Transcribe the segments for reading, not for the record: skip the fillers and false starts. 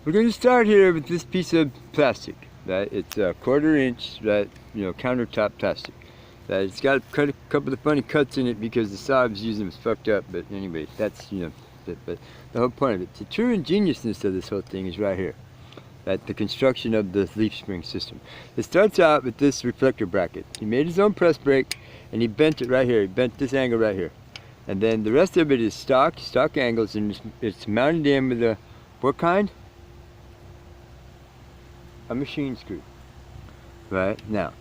We're going to start here with this piece of plastic, right? It's a 1/4 inch, right? Countertop plastic. Right? It's got a couple of funny cuts in it because the saw I was using was fucked up. But anyway, that's but the whole point of it. The true ingeniousness of this whole thing is right here. Right? The construction of the leaf spring system. It starts out with this reflector bracket. He made his own press brake, and he bent it right here. He bent this angle right here, and then the rest of it is stock angles, and it's mounted in with a what kind? A machine screw. Right now,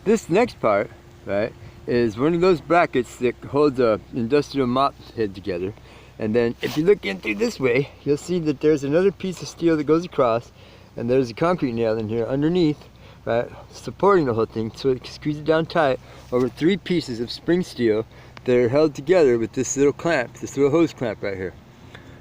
this next part, right, is one of those brackets that holds a industrial mop head together. And then if you look in through this way, you'll see that there's another piece of steel that goes across, and there's a concrete nail in here underneath, right, supporting the whole thing, so it squeeze it down tight over 3 pieces of spring steel that are held together with this little clamp, this little hose clamp right here.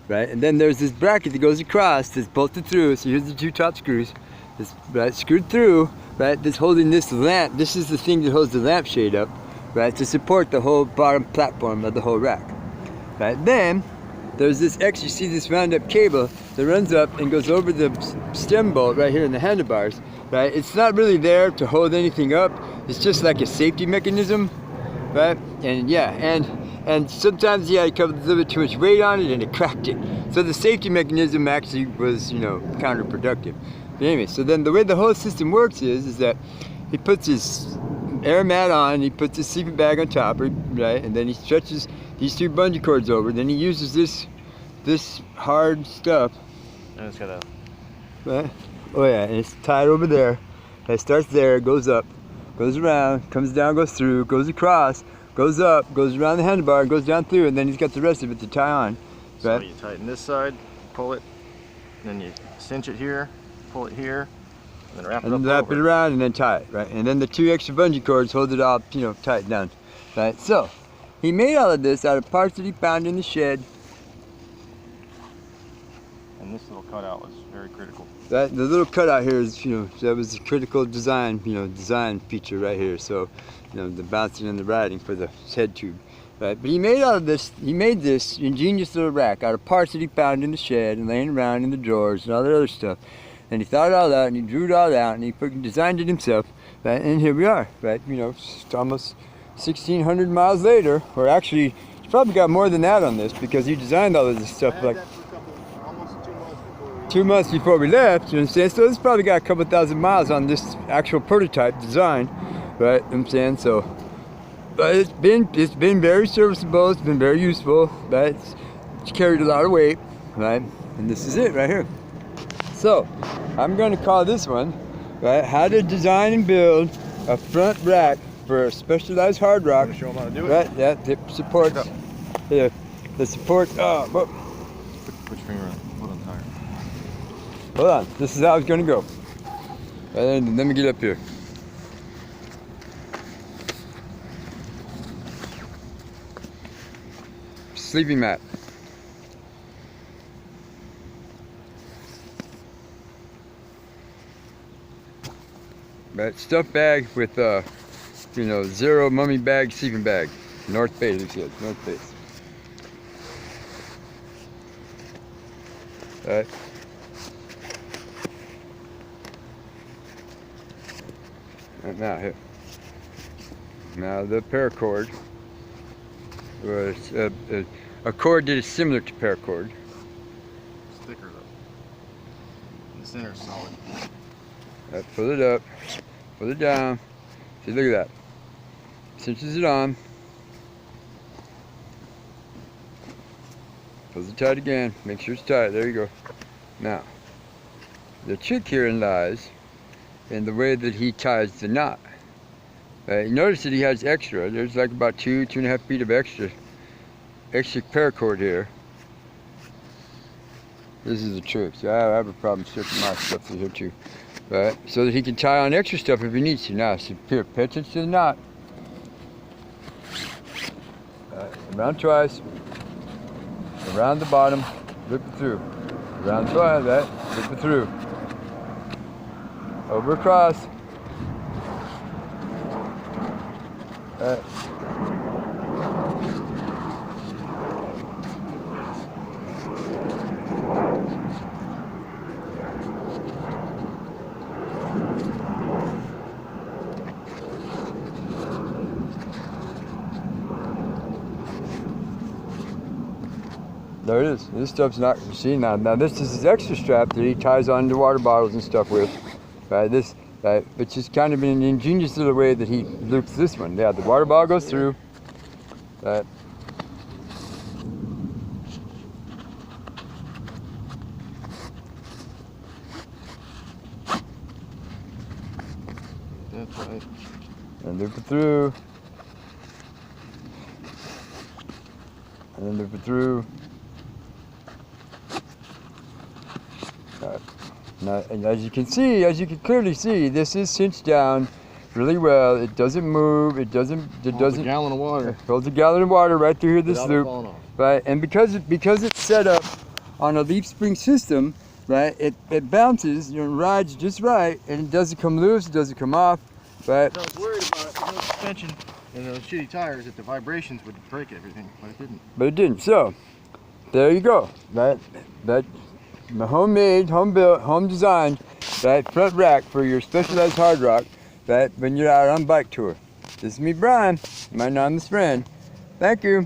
Right, and then there's this bracket that goes across that's bolted through. So here's the 2 top screws. It's right, screwed through, right, that's holding this lamp. This is the thing that holds the lampshade up, right, to support the whole bottom platform of the whole rack. Right, then there's this X, you see this round up cable that runs up and goes over the stem bolt right here in the handlebars. Right, it's not really there to hold anything up. It's just like a safety mechanism, right? And yeah, and sometimes, yeah, it covered a little bit too much weight on it and it cracked it. So the safety mechanism actually was, counterproductive. But anyway, so then the way the whole system works is that he puts his air mat on, he puts his sleeping bag on top, right? And then he stretches these 2 bungee cords over. Then he uses this hard stuff. And it's got a... Right? Oh yeah, and it's tied over there. It starts there, goes up, goes around, comes down, goes through, goes across, goes up, goes around the handlebar, goes down through, and then he's got the rest of it to tie on. Right? So you tighten this side, pull it, and then you cinch it here, pull it here, and then wrap it up. Wrap it around and then tie it, right? And then the 2 extra bungee cords hold it all, tight down. Right? So, he made all of this out of parts that he found in the shed. And this little cutout was very critical. The little cutout here is, that was a critical design, design feature right here. So, the bouncing and the riding for the head tube. Right? But he made all of this, he made this ingenious little rack out of parts that he found in the shed and laying around in the drawers and all that other stuff. And he thought it all out and he drew it all out and he fucking designed it himself. Right? And here we are, right? It's almost 1,600 miles later, or actually, he's probably got more than that on this because he designed all of this stuff like almost 2 months before 2 months before we left, you know what I'm saying? So it's probably got a couple thousand miles on this actual prototype design, right? You know what I'm saying? So, but it's been very serviceable, it's been very useful, right? It's carried a lot of weight, right? And this is it right here. So, I'm going to call this one, right, how to design and build a front rack for a specialized hard rock. I'm gonna show them how to do it. Right, yeah, it supports, yeah, the support, Put your finger on it, put on tire. hold on, this is how it's going to go. And then let me get up here. Sleeping mat. Right, stuff bag with 0 mummy bag, sleeping bag. North Face, it says, North Face. Alright. Right now, here. Now the paracord was a cord that is similar to paracord. It's thicker though. And the center's solid. Right, pull it up, pull it down. See, look at that. Cinches it on. Pulls it tight again. Make sure it's tight. There you go. Now, the trick here lies in the way that he ties the knot. You notice that he has extra. There's like about 2.5 feet of extra paracord here. This is the trick. So I have a problem stripping my stuff through here too. Right? So that he can tie on extra stuff if he needs to. Now, so here, pay attention to the knot. Around twice. Around the bottom, rip it through. Around twice, right? Rip it through. Over across. Right. There it is. This stuff's not, see now this is his extra strap that he ties on to water bottles and stuff with. Right, this, which is kind of an ingenious little way that he loops this one. Yeah, the water bottle goes through. Right. That's right. And loop it through. And then loop it through. Now, and as you can clearly see, this is cinched down really well. It doesn't move. It doesn't. Holds a gallon of water. Holds a gallon of water right through here. This Without it loop, falling off. right? And because it's set up on a leaf spring system, right? It bounces, rides just right, and it doesn't come loose. It doesn't come off, right? I was worried about no suspension and those shitty tires that the vibrations would break everything, but it didn't. But it didn't. So there you go. That the homemade, home built, home designed, that front rack for your specialized hard rock, that when you're out on bike tour. This is me, Brian, my anonymous friend. Thank you.